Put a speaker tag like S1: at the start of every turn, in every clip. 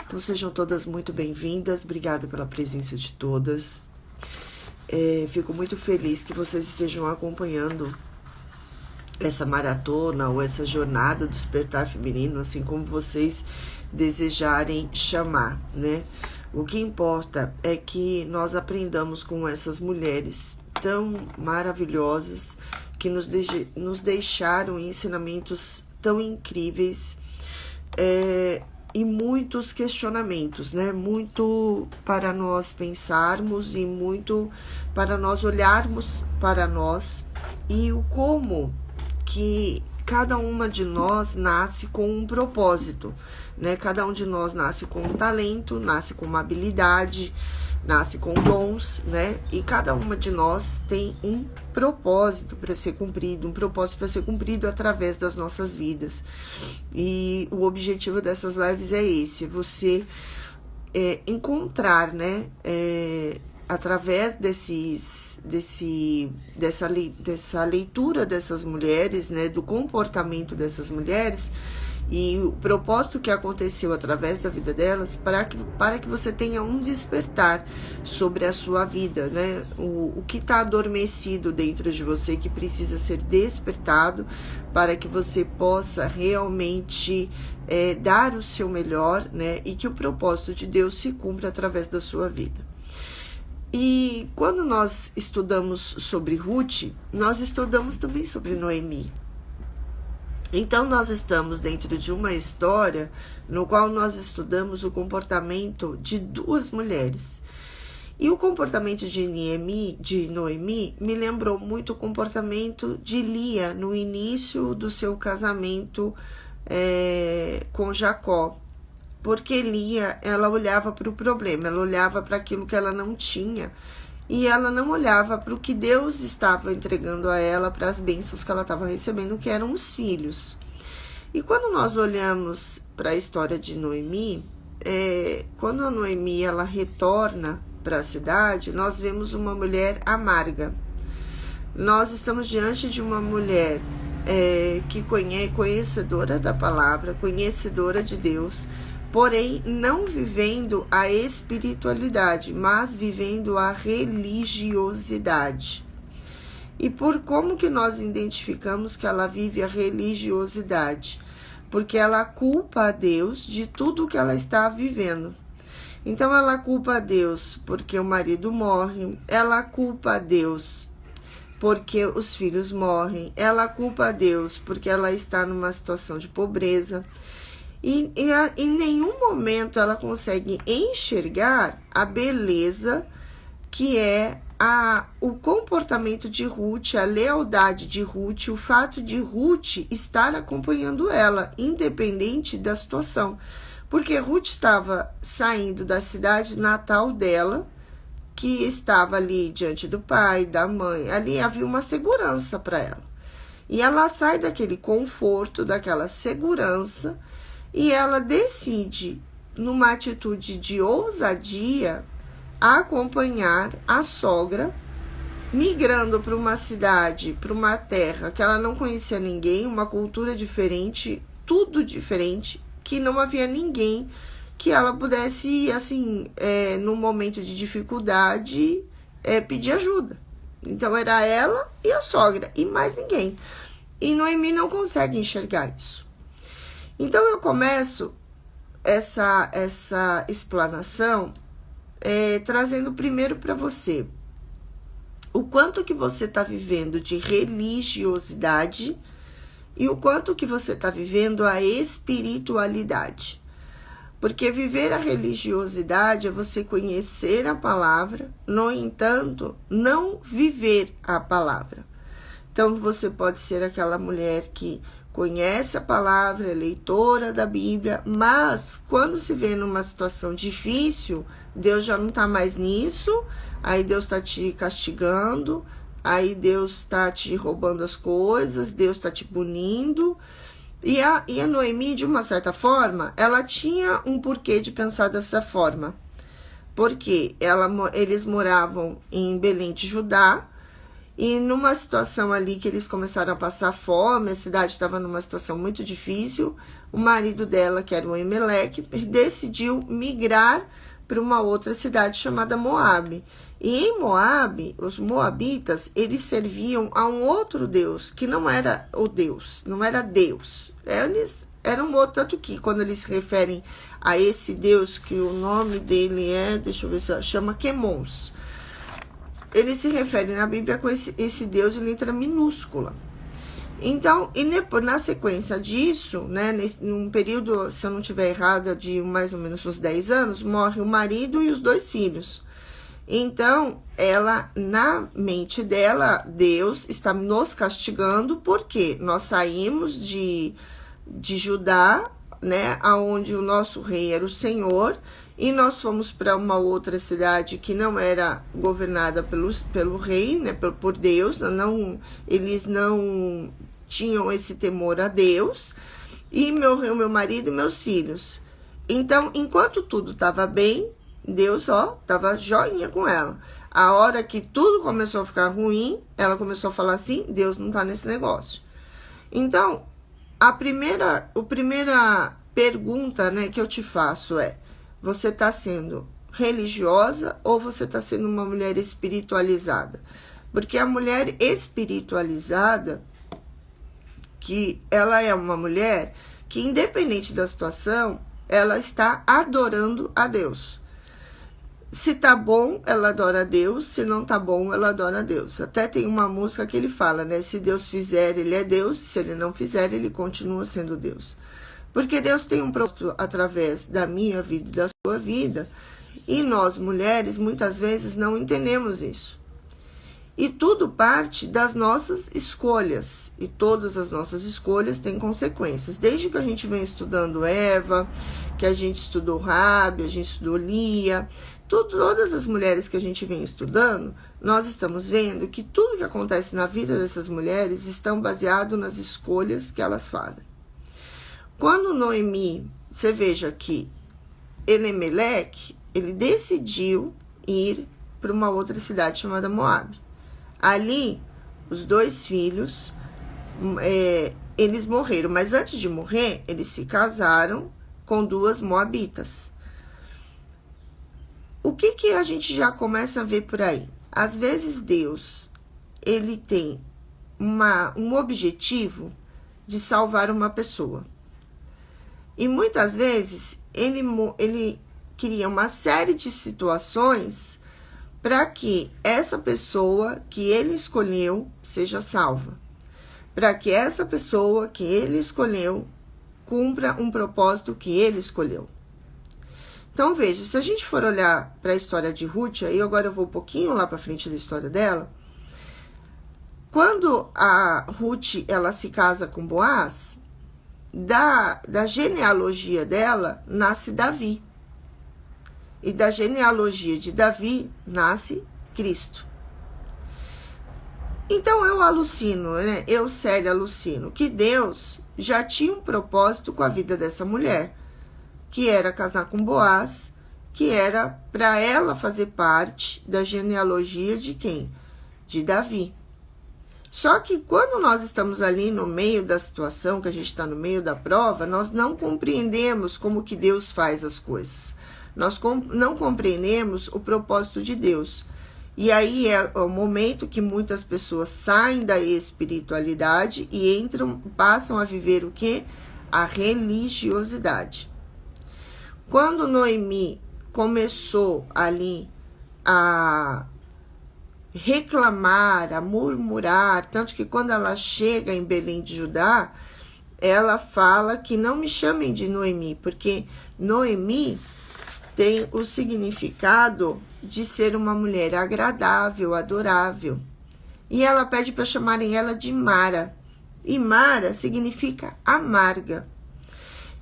S1: Então sejam todas muito bem-vindas, obrigada pela presença de todas. Fico muito feliz que vocês estejam acompanhando essa maratona ou essa jornada do despertar feminino, assim como vocês desejarem chamar, né? O que importa é que nós aprendamos com essas mulheres tão maravilhosas que nos deixaram ensinamentos tão incríveis e muitos questionamentos, né? Muito para nós pensarmos e muito para nós olharmos para nós e o como que cada uma de nós nasce com um propósito, né? Cada um de nós nasce com um talento, nasce com uma habilidade, nasce com dons, né? E cada uma de nós tem um propósito para ser cumprido, através das nossas vidas. E o objetivo dessas lives é esse, você encontrar, né? Através dessa leitura dessas mulheres, né, do comportamento dessas mulheres e o propósito que aconteceu através da vida delas para que você tenha um despertar sobre a sua vida, né, o que está adormecido dentro de você que precisa ser despertado para que você possa realmente dar o seu melhor, né, e que o propósito de Deus se cumpra através da sua vida. E quando nós estudamos sobre Ruth, nós estudamos também sobre Noemi. Então nós estamos dentro de uma história no qual nós estudamos o comportamento de duas mulheres. E o comportamento de Noemi me lembrou muito o comportamento de Lia no início do seu casamento com Jacó. Porque Lia, ela olhava para o problema, ela olhava para aquilo que ela não tinha e ela não olhava para o que Deus estava entregando a ela, para as bênçãos que ela estava recebendo, que eram os filhos. E quando nós olhamos para a história de Noemi, quando a Noemi ela retorna para a cidade, nós vemos uma mulher amarga. Nós estamos diante de uma mulher que conhecedora da palavra, conhecedora de Deus, porém não vivendo a espiritualidade, mas vivendo a religiosidade. E por como que nós identificamos que ela vive a religiosidade? Porque ela culpa a Deus de tudo que ela está vivendo. Então ela culpa a Deus porque o marido morre, ela culpa a Deus porque os filhos morrem, ela culpa a Deus porque ela está numa situação de pobreza. E em nenhum momento ela consegue enxergar a beleza que é o comportamento de Ruth, a lealdade de Ruth, o fato de Ruth estar acompanhando ela, independente da situação. Porque Ruth estava saindo da cidade natal dela, que estava ali diante do pai, da mãe, ali havia uma segurança para ela. E ela sai daquele conforto, daquela segurança, e ela decide, numa atitude de ousadia, acompanhar a sogra, migrando para uma cidade, para uma terra que ela não conhecia ninguém, uma cultura diferente, tudo diferente, que não havia ninguém que ela pudesse, assim, num momento de dificuldade, pedir ajuda. Então era ela e a sogra, e mais ninguém. E Noemi não consegue enxergar isso. Então eu começo essa explanação trazendo primeiro para você o quanto que você está vivendo de religiosidade e o quanto que você está vivendo a espiritualidade. Porque viver a religiosidade é você conhecer a palavra, no entanto, não viver a palavra. Então você pode ser aquela mulher que conhece a palavra, é leitora da Bíblia, mas quando se vê numa situação difícil, Deus já não está mais nisso, aí Deus está te castigando, aí Deus está te roubando as coisas, Deus está te punindo. E a Noemi, de uma certa forma, ela tinha um porquê de pensar dessa forma. Porque eles moravam em Belém de Judá, E numa situação ali que eles começaram a passar fome, a cidade estava numa situação muito difícil, o marido dela, que era o Emelec, decidiu migrar para uma outra cidade chamada Moabe. E em Moabe, os moabitas, eles serviam a um outro deus, que não era o Deus, não era Deus. Eles eram outro, tanto que quando eles se referem a esse deus, que o nome dele é, deixa eu ver se chama Quemons. Eles se referem na Bíblia com esse Deus em letra minúscula. Então, na sequência disso, né, num período, se eu não estiver errada, de mais ou menos uns 10 anos, morre o marido e os 2 filhos. Então, ela, na mente dela, Deus está nos castigando porque nós saímos de Judá, né, onde o nosso rei era o Senhor, e nós fomos para uma outra cidade que não era governada pelo rei, né, por Deus, eles não tinham esse temor a Deus, e morreu meu marido e meus filhos. Então, enquanto tudo estava bem, Deus, estava joinha com ela. A hora que tudo começou a ficar ruim, ela começou a falar assim, Deus não está nesse negócio. Então, a primeira pergunta, né, que eu te faço é, você está sendo religiosa ou você está sendo uma mulher espiritualizada? Porque a mulher espiritualizada, que ela é uma mulher que, independente da situação, ela está adorando a Deus. Se tá bom, ela adora a Deus. Se não tá bom, ela adora a Deus. Até tem uma música que ele fala, né? Se Deus fizer, ele é Deus. Se ele não fizer, ele continua sendo Deus. Porque Deus tem um propósito através da minha vida e da sua vida. E nós, mulheres, muitas vezes não entendemos isso. E tudo parte das nossas escolhas. E todas as nossas escolhas têm consequências. Desde que a gente vem estudando Eva, que a gente estudou Rabi, a gente estudou Lia, todas as mulheres que a gente vem estudando, nós estamos vendo que tudo que acontece na vida dessas mulheres estão baseado nas escolhas que elas fazem. Quando Noemi, você veja que Elimeleque, ele decidiu ir para uma outra cidade chamada Moabe. Ali, os 2 filhos, eles morreram, mas antes de morrer, eles se casaram com 2 moabitas. O que a gente já começa a ver por aí? Às vezes Deus, ele tem um objetivo de salvar uma pessoa. E muitas vezes ele cria uma série de situações para que essa pessoa que ele escolheu seja salva. Para que essa pessoa que ele escolheu cumpra um propósito que ele escolheu. Então, veja, se a gente for olhar para a história de Ruth, aí agora eu vou um pouquinho lá para frente da história dela. Quando a Ruth, ela se casa com Boaz, da genealogia dela nasce Davi. E da genealogia de Davi nasce Cristo. Então eu alucino, né? Eu, Célia, alucino que Deus já tinha um propósito com a vida dessa mulher, que era casar com Boaz, que era para ela fazer parte da genealogia de quem? De Davi. Só que quando nós estamos ali no meio da situação, que a gente está no meio da prova, nós não compreendemos como que Deus faz as coisas. Nós não compreendemos o propósito de Deus. E aí é o momento que muitas pessoas saem da espiritualidade e passam a viver o quê? A religiosidade. Quando Noemi começou ali a reclamar, a murmurar, tanto que quando ela chega em Belém de Judá, ela fala que não me chamem de Noemi, porque Noemi tem o significado de ser uma mulher agradável, adorável. E ela pede para chamarem ela de Mara. E Mara significa amarga.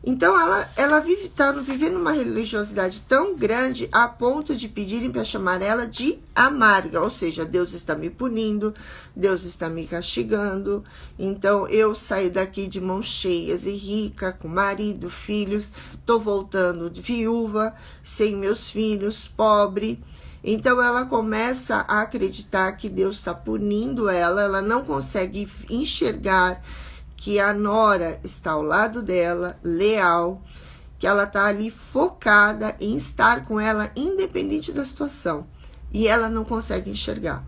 S1: Então, ela está vivendo uma religiosidade tão grande a ponto de pedirem para chamar ela de amarga. Ou seja, Deus está me punindo, Deus está me castigando. Então, eu saí daqui de mãos cheias e rica, com marido, filhos. Estou voltando de viúva, sem meus filhos, pobre. Então ela começa a acreditar que Deus está punindo ela, ela não consegue enxergar que a nora está ao lado dela, leal, que ela está ali focada em estar com ela independente da situação, e ela não consegue enxergar.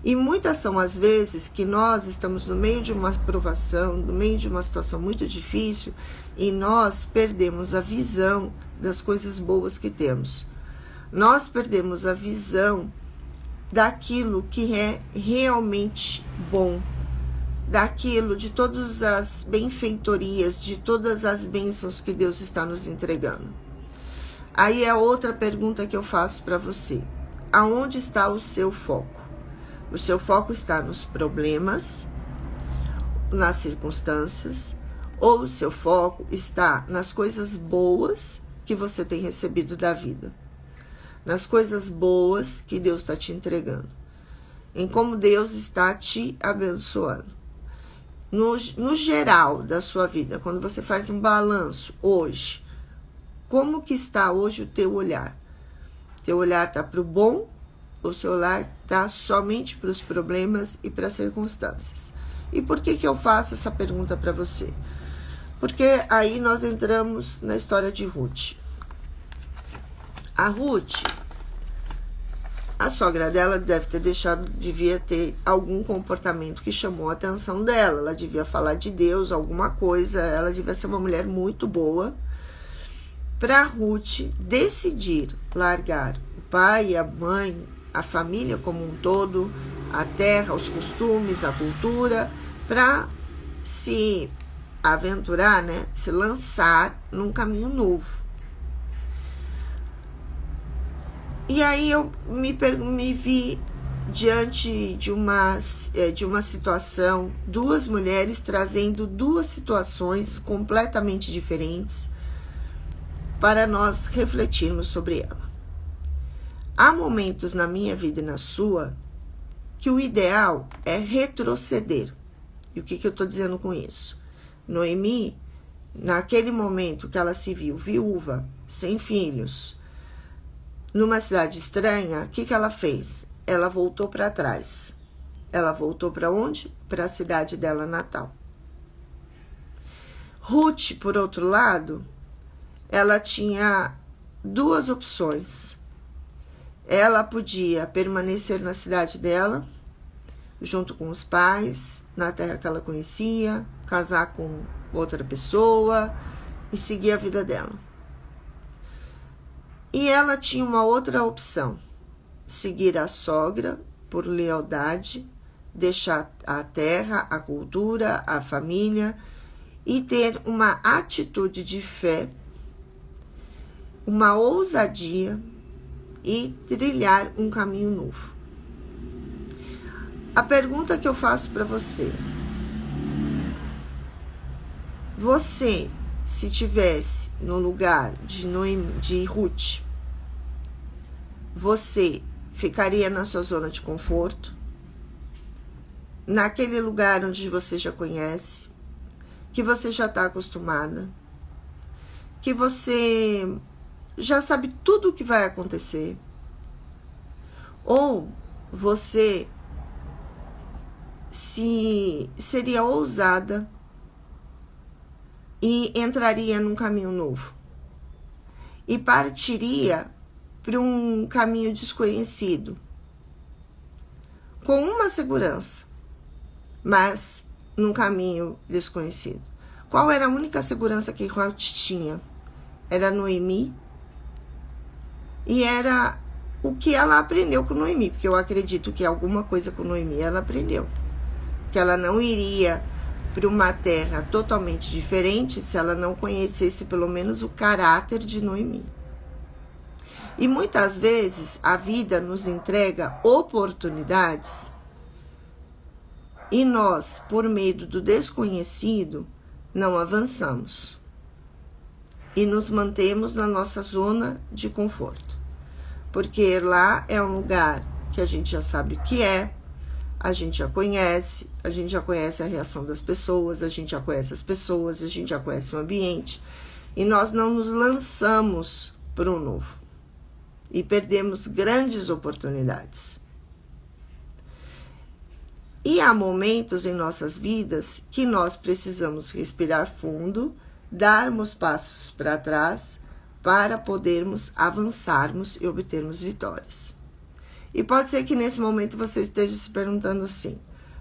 S1: E muitas são as vezes que nós estamos no meio de uma provação, no meio de uma situação muito difícil, e nós perdemos a visão das coisas boas que temos. Nós perdemos a visão daquilo que é realmente bom, daquilo, de todas as benfeitorias, de todas as bênçãos que Deus está nos entregando. Aí é outra pergunta que eu faço para você. Aonde está o seu foco? O seu foco está nos problemas, nas circunstâncias, ou o seu foco está nas coisas boas que você tem recebido da vida? Nas coisas boas que Deus está te entregando, em como Deus está te abençoando. No geral da sua vida, quando você faz um balanço hoje, como que está hoje o teu olhar? Teu olhar está para o bom ou o seu olhar está somente para os problemas e para as circunstâncias? E por que eu faço essa pergunta para você? Porque aí nós entramos na história de Ruth. A Ruth, a sogra dela devia ter algum comportamento que chamou a atenção dela. Ela devia falar de Deus, alguma coisa. Ela devia ser uma mulher muito boa para Ruth decidir largar o pai, a mãe, a família como um todo, a terra, os costumes, a cultura, para se aventurar, né? Se lançar num caminho novo. E aí eu me vi diante de uma situação, duas mulheres trazendo duas situações completamente diferentes para nós refletirmos sobre ela. Há momentos na minha vida e na sua que o ideal é retroceder. E o que eu estou dizendo com isso? Noemi, naquele momento que ela se viu viúva, sem filhos, numa cidade estranha, o que ela fez? Ela voltou para trás. Ela voltou para onde? Para a cidade dela natal. Ruth, por outro lado, ela tinha duas opções. Ela podia permanecer na cidade dela, junto com os pais, na terra que ela conhecia, casar com outra pessoa e seguir a vida dela. E ela tinha uma outra opção, seguir a sogra por lealdade, deixar a terra, a cultura, a família e ter uma atitude de fé, uma ousadia e trilhar um caminho novo. A pergunta que eu faço para você: você, se tivesse no lugar de Ruth, você ficaria na sua zona de conforto, naquele lugar onde você já conhece, que você já está acostumada, que você já sabe tudo o que vai acontecer? Ou você seria ousada e entraria num caminho novo e partiria para um caminho desconhecido, com uma segurança, mas num caminho desconhecido? Qual era a única segurança que Ruth tinha? Era Noemi, e era o que ela aprendeu com Noemi, porque eu acredito que alguma coisa com Noemi ela aprendeu, que ela não iria para uma terra totalmente diferente se ela não conhecesse pelo menos o caráter de Noemi. E muitas vezes a vida nos entrega oportunidades e nós, por medo do desconhecido, não avançamos e nos mantemos na nossa zona de conforto, porque lá é um lugar que a gente já sabe o que é, a gente já conhece a reação das pessoas, a gente já conhece as pessoas, a gente já conhece o ambiente, e nós não nos lançamos para o novo. e perdemos grandes oportunidades. E há momentos em nossas vidas que nós precisamos respirar fundo, darmos passos para trás para podermos avançarmos e obtermos vitórias. E pode ser que nesse momento você esteja se perguntando assim: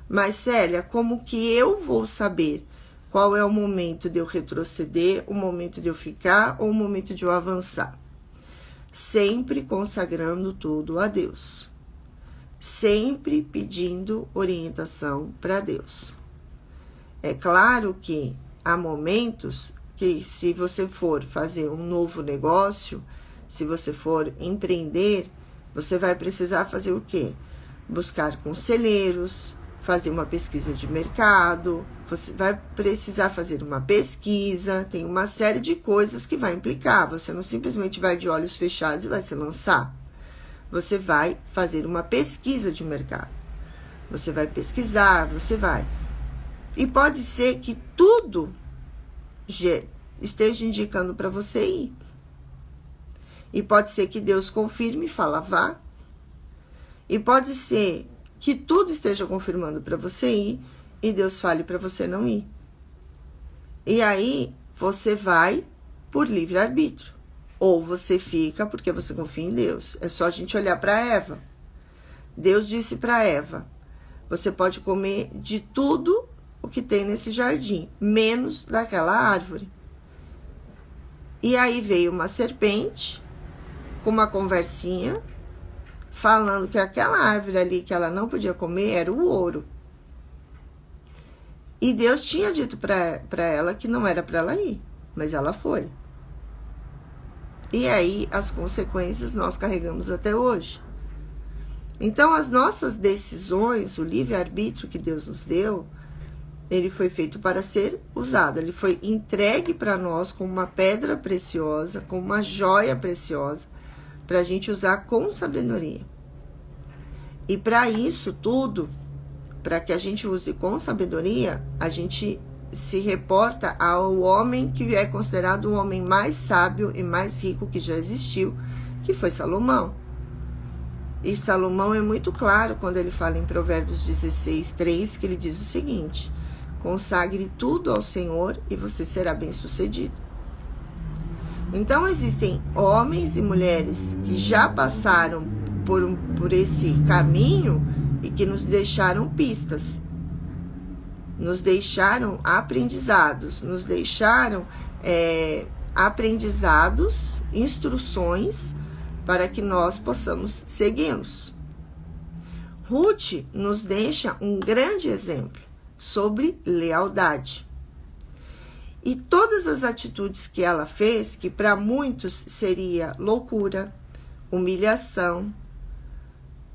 S1: mas Célia, como que eu vou saber qual é o momento de eu retroceder, o momento de eu ficar ou o momento de eu avançar? Sempre consagrando tudo a Deus. Sempre pedindo orientação para Deus. É claro que há momentos que, se você for fazer um novo negócio, se você for empreender, você vai precisar fazer o quê? Buscar conselheiros, fazer uma pesquisa de mercado, você vai precisar fazer uma pesquisa, tem uma série de coisas que vai implicar. Você não simplesmente vai de olhos fechados e vai se lançar. Você vai fazer uma pesquisa de mercado. Você vai pesquisar, você vai. E pode ser que tudo esteja indicando para você ir. E pode ser que Deus confirme e fala, vá. E pode ser que tudo esteja confirmando para você ir e Deus fale para você não ir. E aí você vai por livre-arbítrio. Ou você fica porque você confia em Deus. É só a gente olhar para Eva. Deus disse para Eva: você pode comer de tudo o que tem nesse jardim, menos daquela árvore. E aí veio uma serpente com uma conversinha, falando que aquela árvore ali que ela não podia comer era o ouro. E Deus tinha dito para ela que não era para ela ir, mas ela foi. E aí as consequências nós carregamos até hoje. Então as nossas decisões, o livre-arbítrio que Deus nos deu, ele foi feito para ser usado. Ele foi entregue para nós como uma pedra preciosa, como uma joia preciosa, para a gente usar com sabedoria. E para isso tudo, para que a gente use com sabedoria, a gente se reporta ao homem que é considerado o homem mais sábio e mais rico que já existiu, que foi Salomão. E Salomão é muito claro quando ele fala em Provérbios 16:3, que ele diz o seguinte: consagre tudo ao Senhor e você será bem-sucedido. Então existem homens e mulheres que já passaram por esse caminho e que nos deixaram pistas, nos deixaram aprendizados, instruções para que nós possamos segui-los. Ruth nos deixa um grande exemplo sobre lealdade. E todas as atitudes que ela fez, que para muitos seria loucura, humilhação,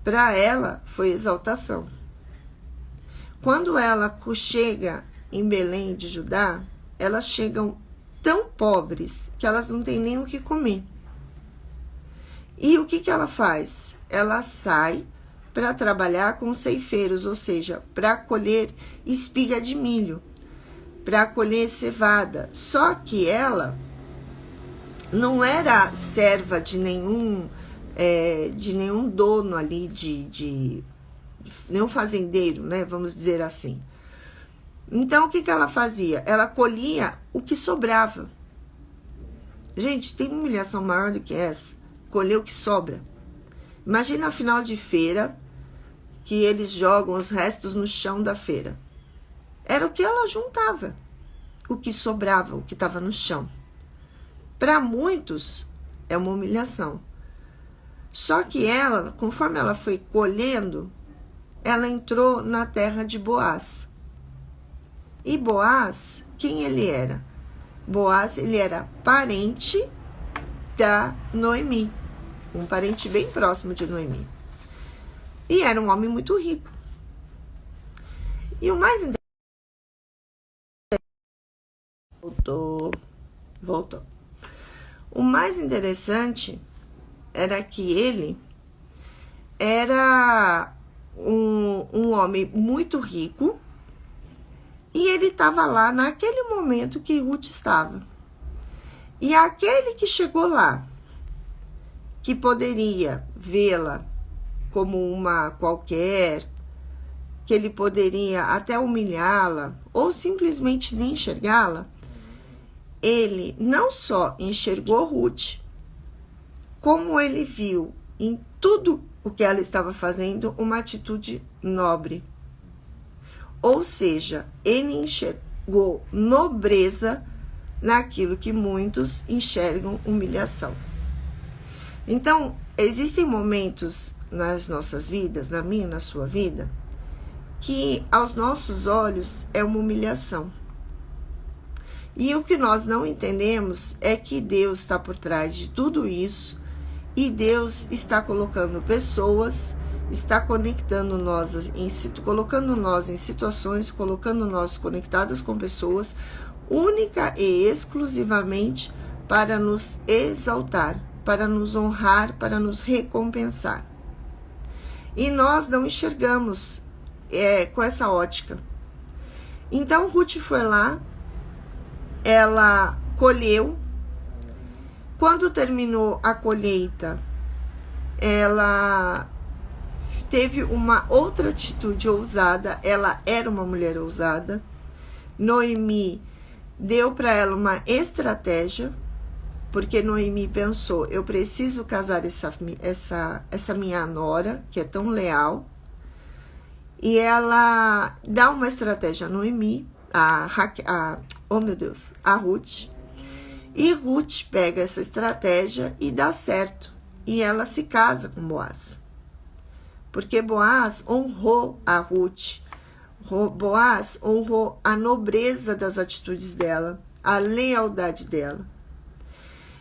S1: para ela foi exaltação. Quando ela chega em Belém de Judá, elas chegam tão pobres que elas não têm nem o que comer. E o que ela faz? Ela sai para trabalhar com ceifeiros, ou seja, para colher espiga de milho, para colher cevada. Só que ela não era serva de nenhum dono ali, de nenhum fazendeiro, né? Vamos dizer assim. Então, o que ela fazia? Ela colhia o que sobrava. Gente, tem humilhação maior do que essa? Colher o que sobra. Imagina a final de feira, que eles jogam os restos no chão da feira. Era o que ela juntava, o que sobrava, o que estava no chão. Para muitos, é uma humilhação. Só que ela, conforme ela foi colhendo, ela entrou na terra de Boaz. E Boaz, quem ele era? Boaz, ele era parente da Noemi, um parente bem próximo de Noemi. E era um homem muito rico. E o mais interessante... Voltou. O mais interessante era que ele era um homem muito rico e ele estava lá naquele momento que Ruth estava. E aquele que chegou lá, que poderia vê-la como uma qualquer, que ele poderia até humilhá-la ou simplesmente nem enxergá-la, ele não só enxergou Ruth, como ele viu em tudo o que ela estava fazendo uma atitude nobre. Ou seja, ele enxergou nobreza naquilo que muitos enxergam humilhação. Então, existem momentos nas nossas vidas, na minha e na sua vida, que aos nossos olhos é uma humilhação. E o que nós não entendemos é que Deus está por trás de tudo isso e Deus está colocando pessoas, está conectando nós, colocando nós em situações, colocando nós conectadas com pessoas, única e exclusivamente para nos exaltar, para nos honrar, para nos recompensar. E nós não enxergamos com essa ótica. Então Ruth foi lá, ela colheu. Quando terminou a colheita, ela teve uma outra atitude ousada. Ela era uma mulher ousada. Noemi deu para ela uma estratégia, porque Noemi pensou: eu preciso casar essa minha nora, que é tão leal. E ela dá uma estratégia a Noemi, a Ruth. E Ruth pega essa estratégia e dá certo. E ela se casa com Boaz. Porque Boaz honrou a Ruth. Boaz honrou a nobreza das atitudes dela, a lealdade dela.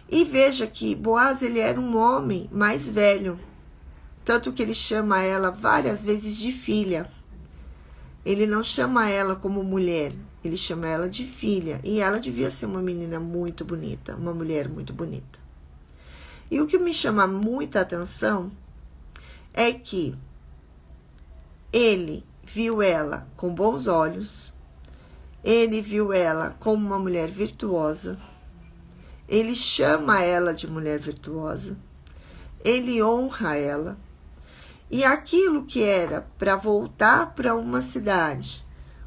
S1: E veja que Boaz, ele era um homem mais velho. Tanto que ele chama ela várias vezes de filha. Ele não chama ela como mulher, ele chama ela de filha. E ela devia ser uma menina muito bonita, uma mulher muito bonita. E o que me chama muita atenção é que ele viu ela com bons olhos, ele viu ela como uma mulher virtuosa, ele chama ela de mulher virtuosa, ele honra ela. E aquilo que era para voltar para uma cidade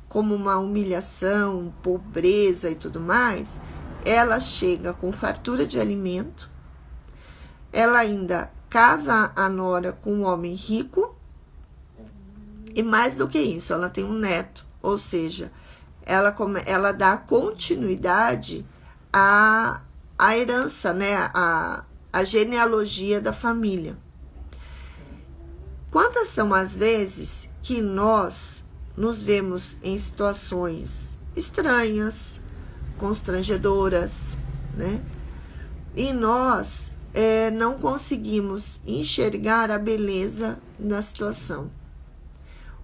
S1: como uma humilhação, pobreza e tudo mais, ela chega com fartura de alimento, ela ainda casa a nora com um homem rico, e mais do que isso, ela tem um neto, ou seja, ela dá continuidade à herança, né? a genealogia da família. Quantas são as vezes que nós nos vemos em situações estranhas, constrangedoras, né? E nós não conseguimos enxergar a beleza da situação.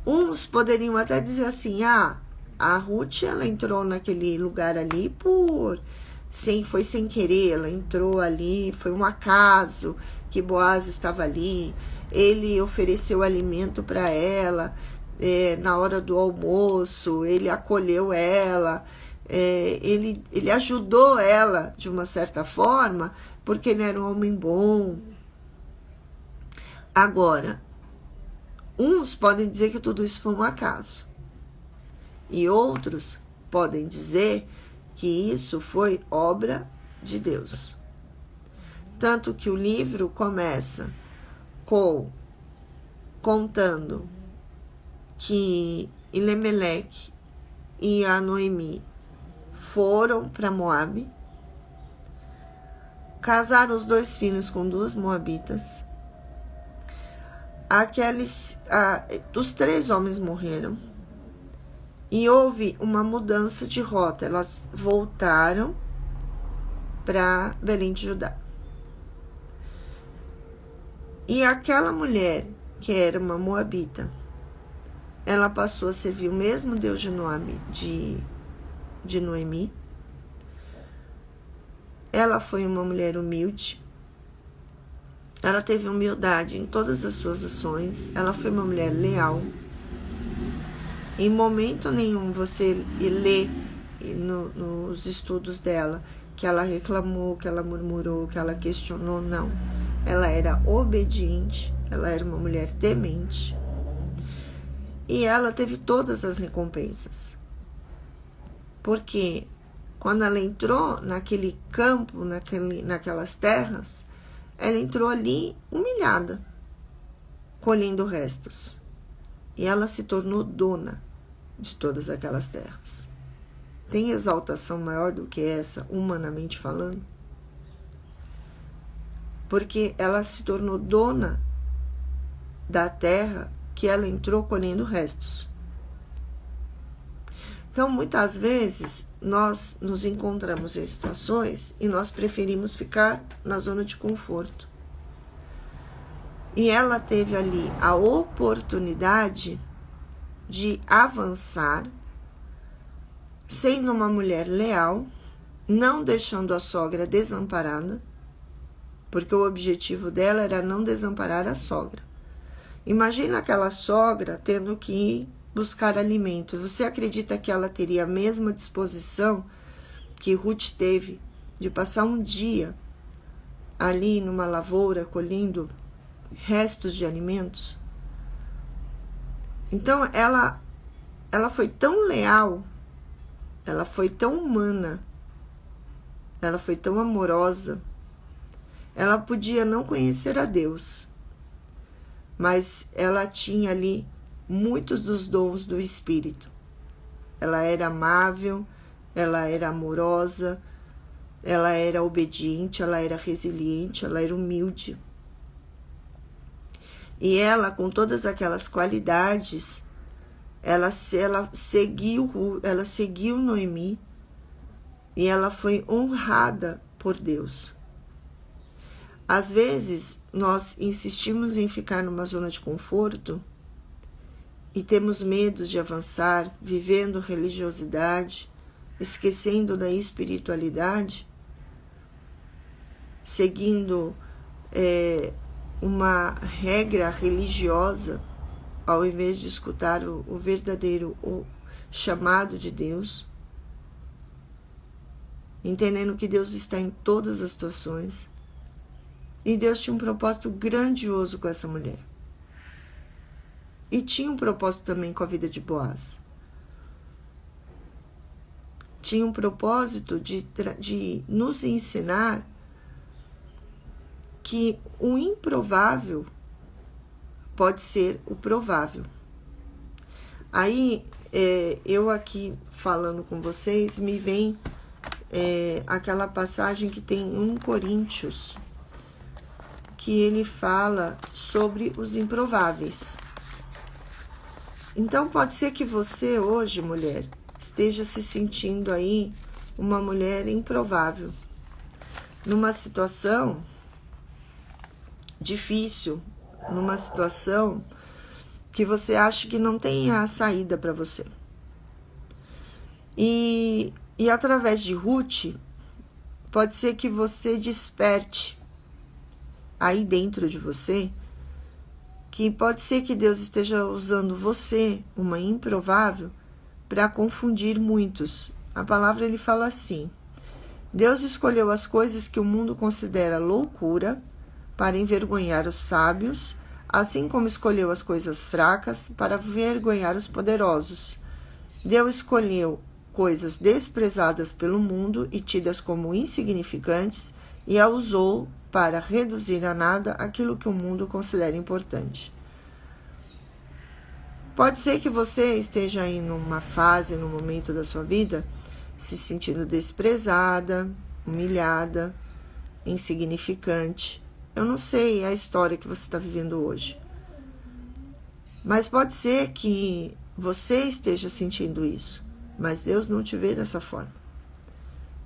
S1: Uns poderiam até dizer assim: a Ruth, ela entrou naquele lugar ali foi sem querer, ela entrou ali, foi um acaso que Boaz estava ali. Ele ofereceu alimento para ela na hora do almoço, ele acolheu ela, ele ajudou ela de uma certa forma, porque ele era um homem bom. Agora, uns podem dizer que tudo isso foi um acaso, e outros podem dizer que isso foi obra de Deus. Tanto que o livro começa contando que Elimeleque e a Noemi foram para Moabe, casaram os 2 filhos com 2 moabitas. Os 3 homens morreram e houve uma mudança de rota. Elas voltaram para Belém de Judá. E aquela mulher, que era uma moabita, ela passou a servir o mesmo Deus de Noemi. Ela foi uma mulher humilde. Ela teve humildade em todas as suas ações. Ela foi uma mulher leal. Em momento nenhum você lê nos estudos dela que ela reclamou, que ela murmurou, que ela questionou, não. ela era obediente, ela era uma mulher temente. E ela teve todas as recompensas. Porque quando ela entrou naquele campo, naquelas terras, ela entrou ali humilhada, colhendo restos. E ela se tornou dona de todas aquelas terras. Tem exaltação maior do que essa, humanamente falando? Porque ela se tornou dona da terra que ela entrou colhendo restos. Então, muitas vezes, nós nos encontramos em situações e nós preferimos ficar na zona de conforto. E ela teve ali a oportunidade de avançar, sendo uma mulher leal, não deixando a sogra desamparada, porque o objetivo dela era não desamparar a sogra. Imagina aquela sogra tendo que ir buscar alimento. Você acredita que ela teria a mesma disposição que Ruth teve de passar um dia ali numa lavoura colhendo restos de alimentos? Então ela foi tão leal, ela foi tão humana, ela foi tão amorosa. Ela podia não conhecer a Deus, mas ela tinha ali muitos dos dons do Espírito. Ela era amável, ela era amorosa, ela era obediente, ela era resiliente, ela era humilde. E ela, com todas aquelas qualidades, ela seguiu Noemi e ela foi honrada por Deus. Às vezes, nós insistimos em ficar numa zona de conforto e temos medo de avançar, vivendo religiosidade, esquecendo da espiritualidade, seguindo uma regra religiosa, ao invés de escutar o verdadeiro chamado de Deus, entendendo que Deus está em todas as situações. E Deus tinha um propósito grandioso com essa mulher. E tinha um propósito também com a vida de Boaz. Tinha um propósito de nos ensinar que o improvável pode ser o provável. Aí, eu aqui falando com vocês, me vem aquela passagem que tem em 1 Coríntios, que ele fala sobre os improváveis. Então, pode ser que você hoje, mulher, esteja se sentindo aí uma mulher improvável, numa situação difícil, numa situação que você acha que não tem a saída para você. E através de Ruth, pode ser que você desperte aí dentro de você, que pode ser que Deus esteja usando você, uma improvável, para confundir muitos. A palavra ele fala assim: Deus escolheu as coisas que o mundo considera loucura para envergonhar os sábios, assim como escolheu as coisas fracas para envergonhar os poderosos. Deus escolheu coisas desprezadas pelo mundo e tidas como insignificantes e a usou para reduzir a nada aquilo que o mundo considera importante. Pode ser que você esteja aí numa fase, num momento da sua vida, se sentindo desprezada, humilhada, insignificante. Eu não sei a história que você está vivendo hoje. Mas pode ser que você esteja sentindo isso, mas Deus não te vê dessa forma.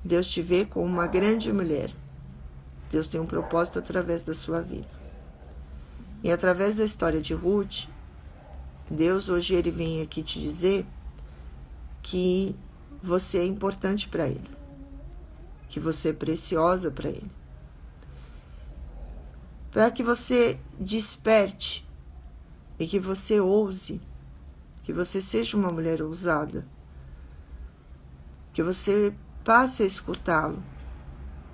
S1: Deus te vê como uma grande mulher. Deus tem um propósito através da sua vida. E através da história de Ruth, Deus hoje ele vem aqui te dizer que você é importante para Ele, que você é preciosa para Ele. Para que você desperte e que você ouse, que você seja uma mulher ousada, que você passe a escutá-lo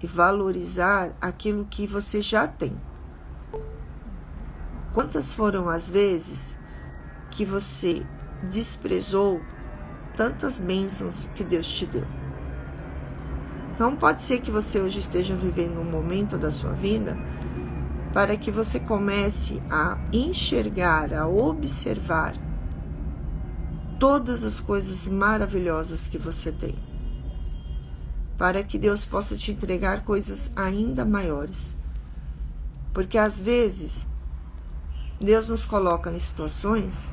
S1: e valorizar aquilo que você já tem. Quantas foram as vezes que você desprezou tantas bênçãos que Deus te deu? Então pode ser que você hoje esteja vivendo um momento da sua vida para que você comece a enxergar, a observar todas as coisas maravilhosas que você tem, para que Deus possa te entregar coisas ainda maiores. Porque às vezes Deus nos coloca em situações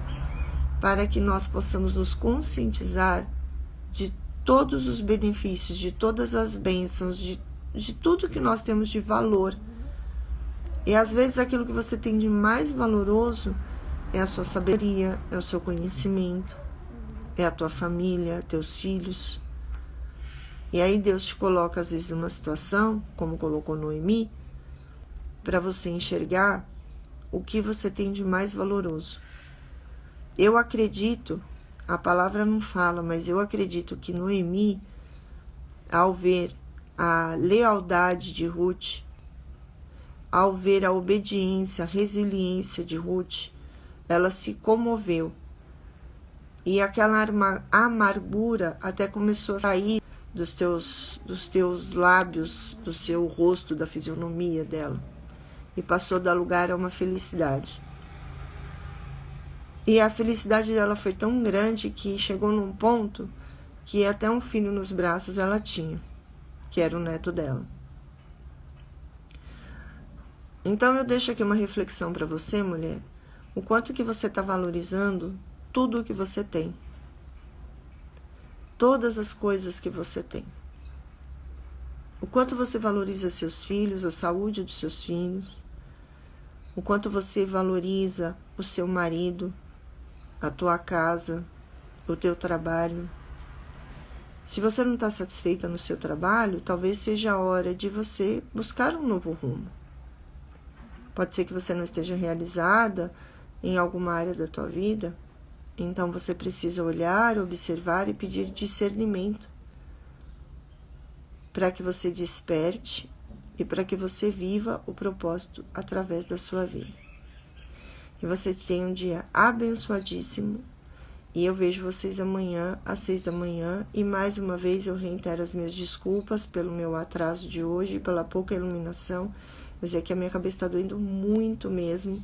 S1: para que nós possamos nos conscientizar de todos os benefícios, de todas as bênçãos, de tudo que nós temos de valor. E às vezes aquilo que você tem de mais valoroso é a sua sabedoria, é o seu conhecimento, é a tua família, teus filhos. E aí Deus te coloca às vezes numa situação, como colocou Noemi, para você enxergar o que você tem de mais valoroso. Eu acredito, a palavra não fala, mas eu acredito que Noemi, ao ver a lealdade de Ruth, ao ver a obediência, a resiliência de Ruth, ela se comoveu. E aquela amargura até começou a sair dos teus lábios, do seu rosto, da fisionomia dela. E passou a dar lugar a uma felicidade. E a felicidade dela foi tão grande que chegou num ponto que até um filho nos braços ela tinha, que era o neto dela. Então eu deixo aqui uma reflexão para você, mulher, o quanto que você está valorizando tudo o que você tem. Todas as coisas que você tem. O quanto você valoriza seus filhos, a saúde dos seus filhos. O quanto você valoriza o seu marido, a tua casa, o teu trabalho. Se você não está satisfeita no seu trabalho, talvez seja a hora de você buscar um novo rumo. Pode ser que você não esteja realizada em alguma área da tua vida, então você precisa olhar, observar e pedir discernimento para que você desperte e para que você viva o propósito através da sua vida. E você tenha um dia abençoadíssimo e eu vejo vocês amanhã às 6 da manhã e mais uma vez eu reitero as minhas desculpas pelo meu atraso de hoje e pela pouca iluminação. Mas é que a minha cabeça está doendo muito mesmo.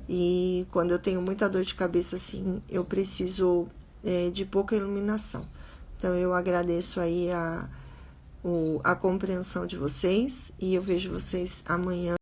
S1: E quando eu tenho muita dor de cabeça assim, eu preciso de pouca iluminação. Então eu agradeço aí a compreensão de vocês e eu vejo vocês amanhã.